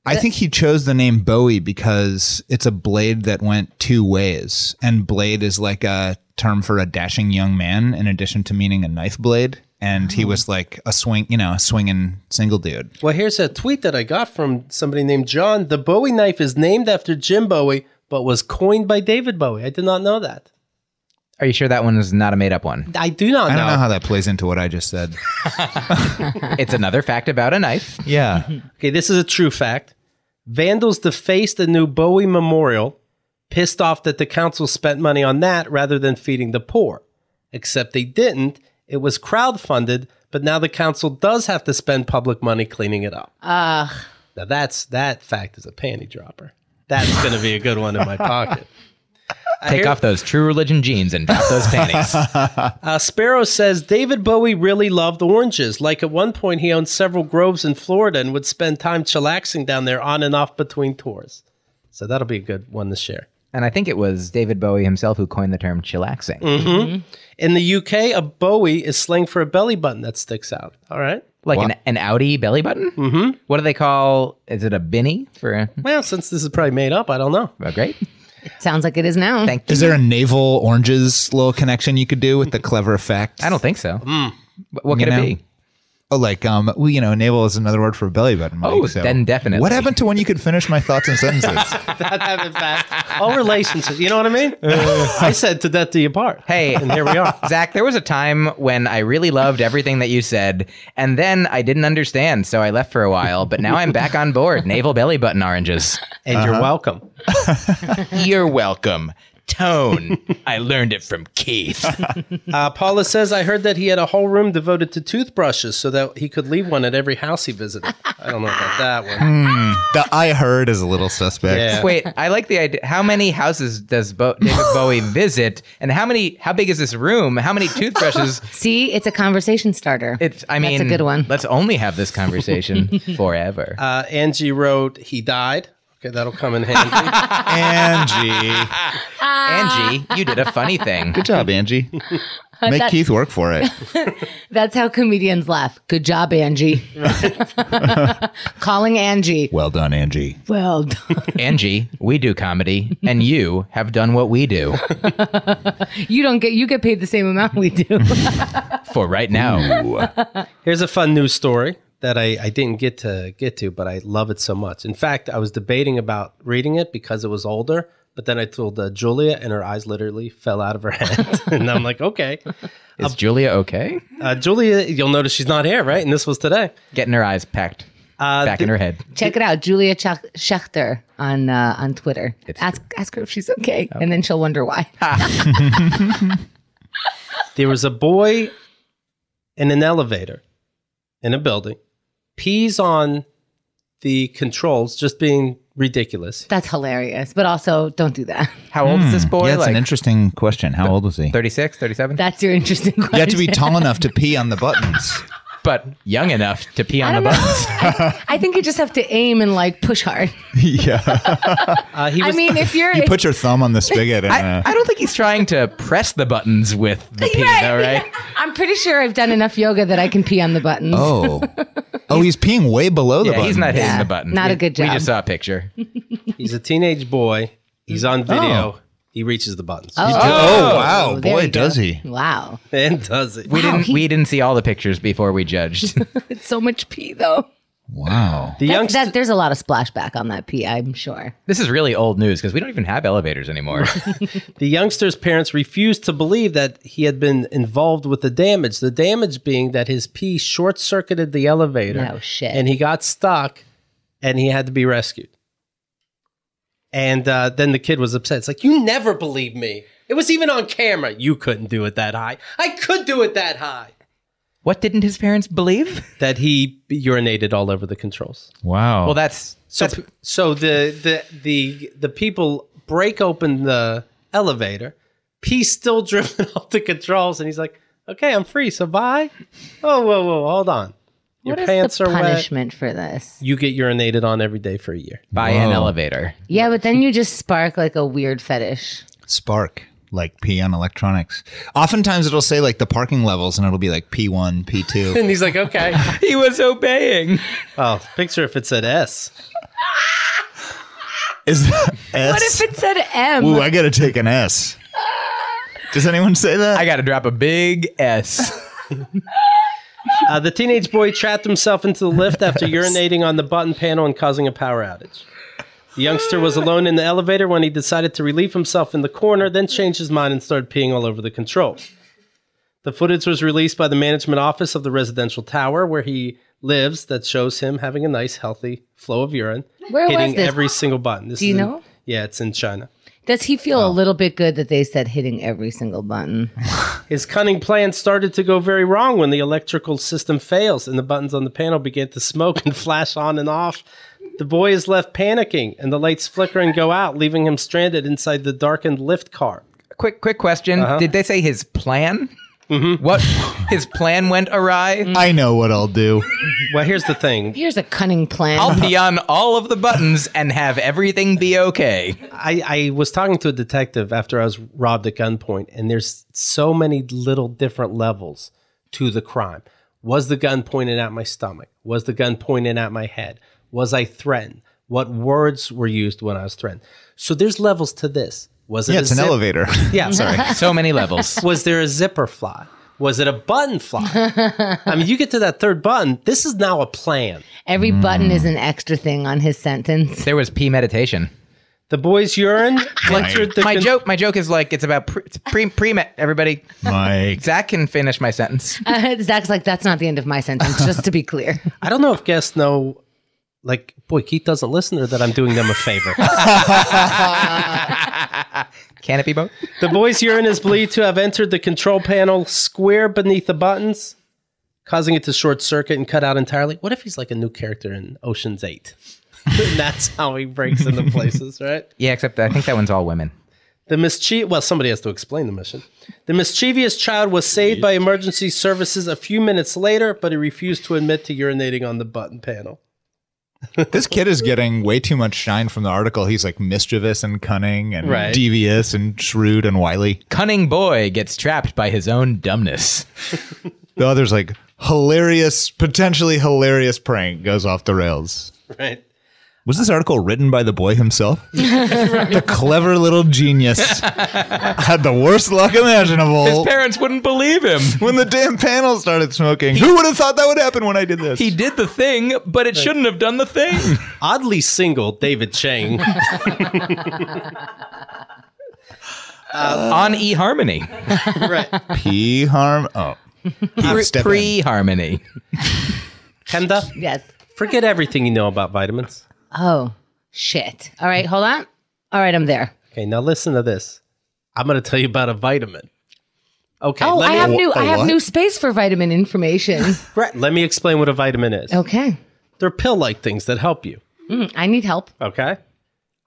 I think he chose the name Bowie because it's a blade that went two ways. And blade is like a term for a dashing young man in addition to meaning a knife blade. And he was like a swinging single dude. Well, here's a tweet that I got from somebody named John. The Bowie knife is named after Jim Bowie, but was coined by David Bowie. I did not know that. Are you sure that one is not a made up one? I do not know. I don't know how that plays into what I just said. It's another fact about a knife. Yeah. Okay, this is a true fact. Vandals defaced a new Bowie memorial, pissed off that the council spent money on that rather than feeding the poor. Except they didn't. It was crowdfunded, but now the council does have to spend public money cleaning it up. Now that fact is a panty dropper. That's going to be a good one in my pocket. Take off those True Religion jeans and drop those panties. Sparrow says David Bowie really loved oranges. Like at one point, he owned several groves in Florida and would spend time chillaxing down there on and off between tours. So that'll be a good one to share. And I think it was David Bowie himself who coined the term chillaxing. Mm-hmm. In the UK, a Bowie is slang for a belly button that sticks out. All right. Like an Audi belly button? Mm-hmm. What do they call, is it a binny? Well, since this is probably made up, I don't know. Oh, great. Sounds like it is now. Thank you. Is there a navel oranges little connection you could do with the clever effect? I don't think so. What could it be? Oh, like, navel is another word for belly button, Mike. Oh, then definitely. What happened to when you could finish my thoughts and sentences? That happened fast. All relationships. You know what I mean? I said to death do you part. Hey, and here we are. Zach, there was a time when I really loved everything that you said, and then I didn't understand, so I left for a while, but now I'm back on board. Navel belly button oranges. And you're welcome. You're welcome. Tone. I learned it from Keith. Paula says, I heard that he had a whole room devoted to toothbrushes so that he could leave one at every house he visited. I don't know about that one. The I heard is a little suspect. Yeah. Wait, I like the idea. How many houses does David Bowie visit? And how big is this room? How many toothbrushes? See, it's a conversation starter. That's a good one. Let's only have this conversation forever. Angie wrote, he died. Okay, that'll come in handy. Angie, you did a funny thing. Good job, Angie. Make Keith work for it. That's how comedians laugh. Good job, Angie. Calling Angie. Well done, Angie. Well done. Angie, we do comedy, and you have done what we do. You get paid the same amount we do. For right now. Here's a fun news story that I didn't get to, but I love it so much. In fact, I was debating about reading it because it was older, but then I told Julia, and her eyes literally fell out of her head. And I'm like, okay. Is Julia okay? Julia, you'll notice she's not here, right? And this was today. Getting her eyes packed back in her head. Check it out, Julia Schechter on Twitter. Ask her if she's okay, and then she'll wonder why. There was a boy in an elevator in a building, pees on the controls, just being ridiculous. That's hilarious, but also don't do that. How old is this boy? Yeah, that's an interesting question. How old was he? 36, 37? That's your interesting question. You have to be tall enough to pee on the buttons. But young enough to pee on the buttons. I think you just have to aim and push hard. Yeah. If you're... You put your thumb on the spigot. And, I don't think he's trying to press the buttons with the pee, though, right? I'm pretty sure I've done enough yoga that I can pee on the buttons. Oh, he's peeing way below the button. He's not hitting the buttons. Not a good job. We just saw a picture. He's a teenage boy. He's on video. Oh. He reaches the buttons. Oh, wow. Boy, does he. Wow. And does it. We didn't see all the pictures before we judged. It's so much pee, though. Wow. There's a lot of splashback on that pee, I'm sure. This is really old news because we don't even have elevators anymore. The youngster's parents refused to believe that he had been involved with the damage. The damage being that his pee short-circuited the elevator. Oh, shit. And he got stuck, and he had to be rescued. And then the kid was upset. It's like, you never believe me. It was even on camera. You couldn't do it that high. I could do it that high. What didn't his parents believe? That he urinated all over the controls. Wow. Well, so the people break open the elevator. Pee's still driven off the controls, and he's like, "Okay, I'm free. So bye." Oh, whoa, hold on. Your pants are wet. Punishment for this? You get urinated on every day for a year. By an elevator. Yeah, but then you just spark a weird fetish. Spark. Like pee on electronics. Oftentimes it'll say the parking levels and it'll be like P1, P2. And he's like, okay. He was obeying. Oh, picture if it said S. Is that S? What if it said M? Ooh, I got to take an S. Does anyone say that? I got to drop a big S. The teenage boy trapped himself into the lift after urinating on the button panel and causing a power outage. The youngster was alone in the elevator when he decided to relieve himself in the corner, then changed his mind and started peeing all over the controls. The footage was released by the management office of the residential tower where he lives that shows him having a nice, healthy flow of urine, hitting every single button. Do you know? Yeah, it's in China. Does he feel a little bit good that they said hitting every single button? His cunning plan started to go very wrong when the electrical system fails and the buttons on the panel began to smoke and flash on and off. The boy is left panicking, and the lights flicker and go out, leaving him stranded inside the darkened lift car. Quick question. Did they say his plan? What? His plan went awry? I know what I'll do. Well, here's the thing. Here's a cunning plan. I'll pee on all of the buttons and have everything be okay. I was talking to a detective after I was robbed at gunpoint, and there's so many little different levels to the crime. Was the gun pointed at my stomach? Was the gun pointed at my head? Was I threatened? What words were used when I was threatened? So there's levels to this. Was it It's an elevator. Yeah, sorry. So many levels. Was there a zipper fly? Was it a button fly? I mean, you get to that third button, this is now a plan. Every button is an extra thing on his sentence. There was pee meditation. The boy's urine entered the... My joke is like, it's about pre-met, everybody. Mike. Zach can finish my sentence. Zach's like, that's not the end of my sentence, just to be clear. I don't know if guests know, like, boy, Keith doesn't listen or that I'm doing them a favor. Can it be both? The boy's urine is believed to have entered the control panel square beneath the buttons, causing it to short circuit and cut out entirely. What if he's like a new character in Ocean's 8? And that's how he breaks into places, right? Yeah, except I think that one's all women. Well, somebody has to explain the mission. The mischievous child was saved by emergency services a few minutes later, but he refused to admit to urinating on the button panel. This kid is getting way too much shine from the article. He's like mischievous and cunning and devious and shrewd and wily. Cunning boy gets trapped by his own dumbness. The other's like hilarious, potentially hilarious prank goes off the rails. Right. Was this article written by the boy himself? The clever little genius had the worst luck imaginable. His parents wouldn't believe him. When the damn panel started smoking. Who would have thought that would happen when I did this? He did the thing, but it shouldn't have done the thing. Oddly single, David Chang. On eHarmony. Right. P-harm. Oh. Pre-harmony. Chemda, Yes. forget everything you know about vitamins. Oh, shit. All right, hold on. All right, I'm there. Okay, now listen to this. I'm going to tell you about a vitamin. Okay. Oh, I have what? new space for vitamin information. Right, let me explain what a vitamin is. Okay. They're pill-like things that help you. I need help. Okay?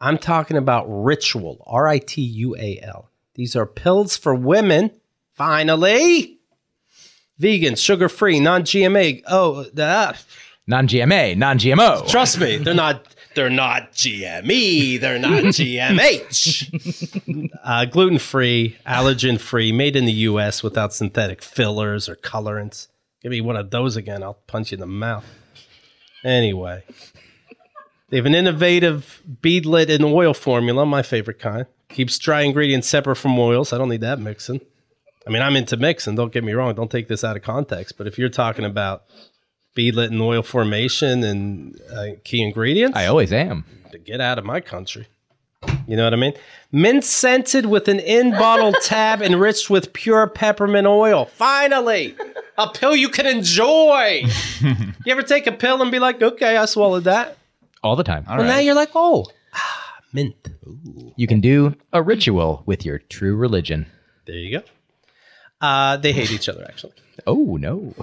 I'm talking about Ritual, Ritual. These are pills for women, finally. Vegan, sugar-free, non-GMA. Non-GMA, non-GMO. Trust me, they're not GME, they're not GMH. Gluten-free, allergen-free, made in the U.S. without synthetic fillers or colorants. Give me one of those again, I'll punch you in the mouth. Anyway, they have an innovative beadlet and oil formula, my favorite kind. Keeps dry ingredients separate from oils. I don't need that mixing. I mean, I'm into mixing, don't get me wrong. Don't take this out of context. But if you're talking about beadlet and oil formation and key ingredients, I always am. get out of my country. You know what I mean? Mint scented with an in-bottle tab enriched with pure peppermint oil. Finally, a pill you can enjoy. You ever take a pill and be like, okay, I swallowed that. All the time. Now you're like, oh, mint. You can do a ritual with your true religion. There you go. They hate each other, actually. Oh, no.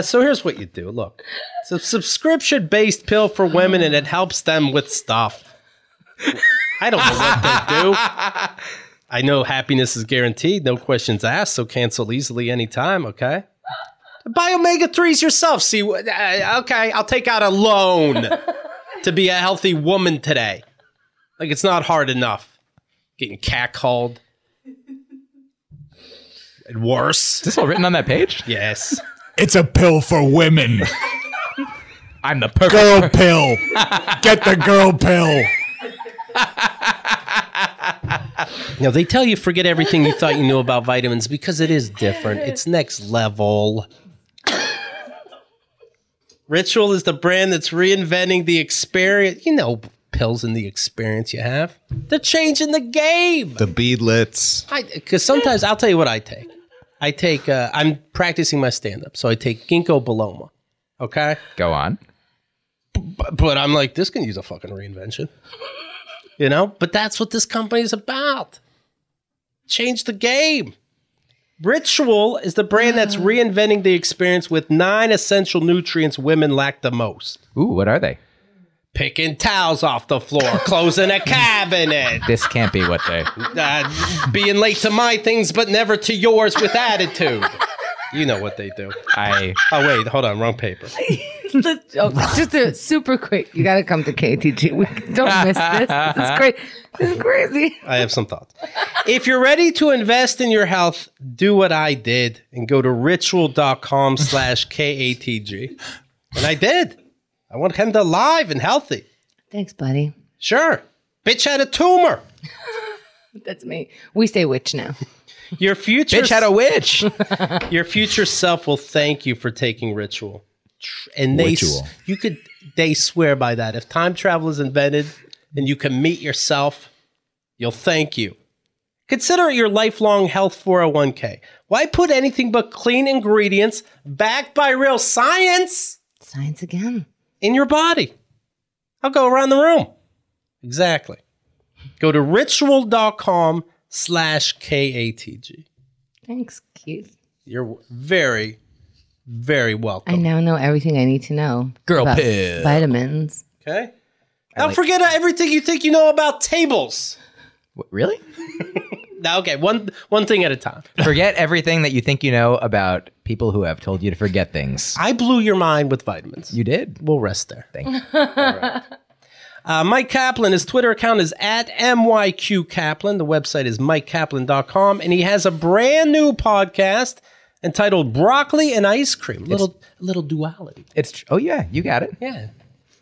So here's what you do. Look, it's a subscription-based pill for women, and it helps them with stuff. I don't know what they do. I know happiness is guaranteed, no questions asked, so cancel easily anytime, okay? Buy omega-3s yourself. See, okay, I'll take out a loan to be a healthy woman today. Like, it's not hard enough. Getting catcalled. And worse. Is this all written on that page? Yes. It's a pill for women. I'm the perfect Girl pill. Get the girl pill. Now, they tell you forget everything you thought you knew about vitamins because it is different. It's next level. Ritual is the brand that's reinventing the experience. You know, pills in the experience you have. They're changing the game. The beadlets. Because sometimes, I'll tell you what I take. I'm practicing my stand-up, so I take ginkgo biloba. Okay? Go on. But I'm like, this can use a fucking reinvention. You know? But that's what this company is about. Change the game. Ritual is the brand that's reinventing the experience with 9 essential nutrients women lack the most. Ooh, what are they? picking towels off the floor, closing a cabinet, This can't be what they... being late to my things but never to yours with attitude. You know what they do. Oh, wait, hold on, wrong paper. Just a super quick. You got to come to KATG. Don't miss this. This is great. This is crazy. I have some thoughts. If you're ready to invest in your health, do what I did and go to ritual.com/KATG. And I did. I want Chemda alive and healthy. Thanks, buddy. Sure. Bitch had a tumor. That's me. We say witch now. Your future Bitch had a witch. Your future self will thank you for taking Ritual. And they swear by that. If time travel is invented and you can meet yourself, you'll thank you. Consider it your lifelong health 401k. Why put anything but clean ingredients backed by real science Science again. in your body? I'll go around the room. Exactly. Go to ritual.com/KATG. Thanks, Keith. You're very, very welcome. I now know everything I need to know. Girl about pill. Vitamins. Okay. Now forget everything you think you know about tables. What, really? Now, okay, one thing at a time. Forget everything that you think you know about people who have told you to forget things. I blew your mind with vitamins. You did. We'll rest there. Thank you. Myq Kaplan, his Twitter account is @MYQ Kaplan. The website is MyqKaplan.com. And he has a brand new podcast entitled Broccoli and Ice Cream. A little duality. Oh, yeah, you got it. Yeah.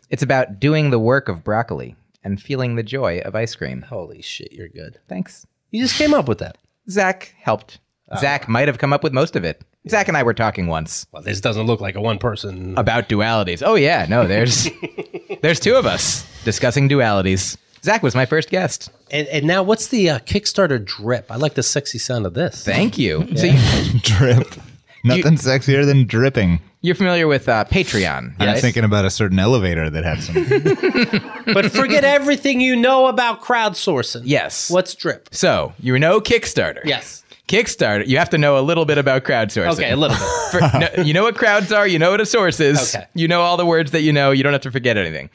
It's about doing the work of broccoli and feeling the joy of ice cream. Holy shit, you're good. Thanks. You just came up with that. Zach helped. Zach might have come up with most of it. Yeah. Zach and I were talking once. Well, this doesn't look like a one person. About dualities. Oh, yeah. No, there's two of us discussing dualities. Zach was my first guest. And now what's the Kickstarter drip? I like the sexy sound of this. Thank you. Yeah. So Drip. Nothing sexier than dripping. You're familiar with Patreon, I'm right? thinking about a certain elevator that had some. But forget everything you know about crowdsourcing. Yes. What's drip? So, you know Kickstarter. Yes. Kickstarter, you have to know a little bit about crowdsourcing. Okay, a little bit. You know what crowds are, you know what a source is. Okay. You know all the words that you know, you don't have to forget anything.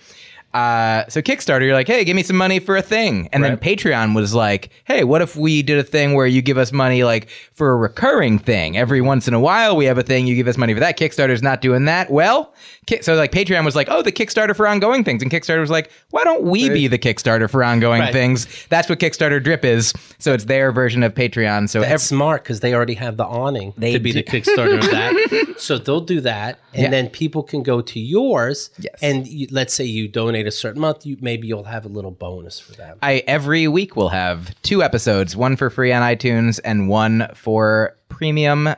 So Kickstarter, you're like, hey, give me some money for a thing. And then Patreon was like, hey, what if we did a thing where you give us money like for a recurring thing? Every once in a while, we have a thing, you give us money for that. Kickstarter's not doing that. Well, so like Patreon was like, oh, the Kickstarter for ongoing things. And Kickstarter was like, why don't we be the Kickstarter for ongoing things? That's what Kickstarter Drip is. So it's their version of Patreon. So that's smart because they already have the awning to be the Kickstarter of that. So they'll do that. And then people can go to yours. Yes. And let's say you donate a certain month, maybe you'll have a little bonus for them. Every week we'll have 2 episodes, one for free on iTunes and one for premium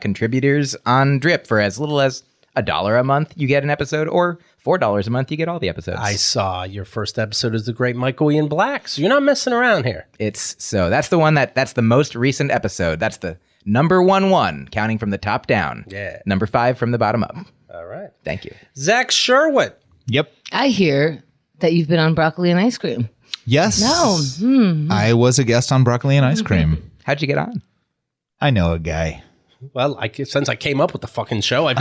contributors on Drip. For as little as $1 a month, you get an episode, or $4 a month, you get all the episodes. I saw your first episode is the great Michael Ian Black, so you're not messing around here. That's the one that's the most recent episode. That's the number one, counting from the top down. Yeah. Number 5 from the bottom up. All right. Thank you. Zach Sherwin. Yep. I hear that you've been on Broccoli and Ice Cream. Yes. No. I was a guest on Broccoli and Ice Cream. How'd you get on? I know a guy. Well, since I came up with the fucking show, I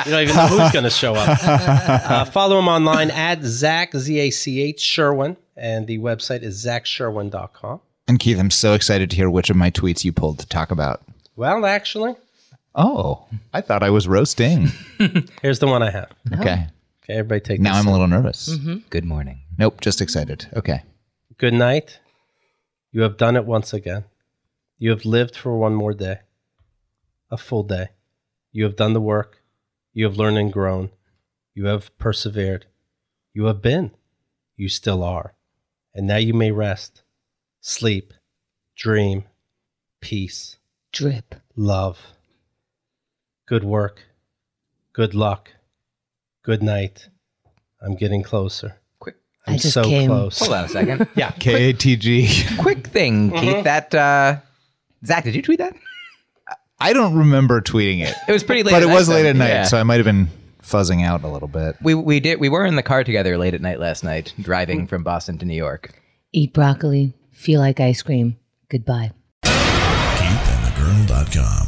you don't even know who's going to show up. Follow him online at Zach, Z-A-C-H, Sherwin, and the website is zachsherwin.com. And Keith, I'm so excited to hear which of my tweets you pulled to talk about. Well, actually. Oh, I thought I was roasting. Here's the one I have. Okay. Okay, everybody take Now this I'm in. a little nervous. Good morning. Nope, just excited. Okay. Good night. You have done it once again. You have lived for one more day. A full day. You have done the work. You have learned and grown. You have persevered. You have been. You still are. And now you may rest. Sleep. Dream. Peace. Drip. Love. Good work. Good luck. Good night. I'm getting closer. Quick. I'm just so came. close. Hold on a second. Yeah. KATG. Quick thing, Keith. That Zach, did you tweet that? I don't remember tweeting it. It was pretty late. But at it was night, late though. at night, Yeah. so I might have been fuzzing out a little bit. We were in the car together late at night last night, driving from Boston to New York. Eat broccoli. Feel like ice cream. Goodbye. KeithAndTheGirl.com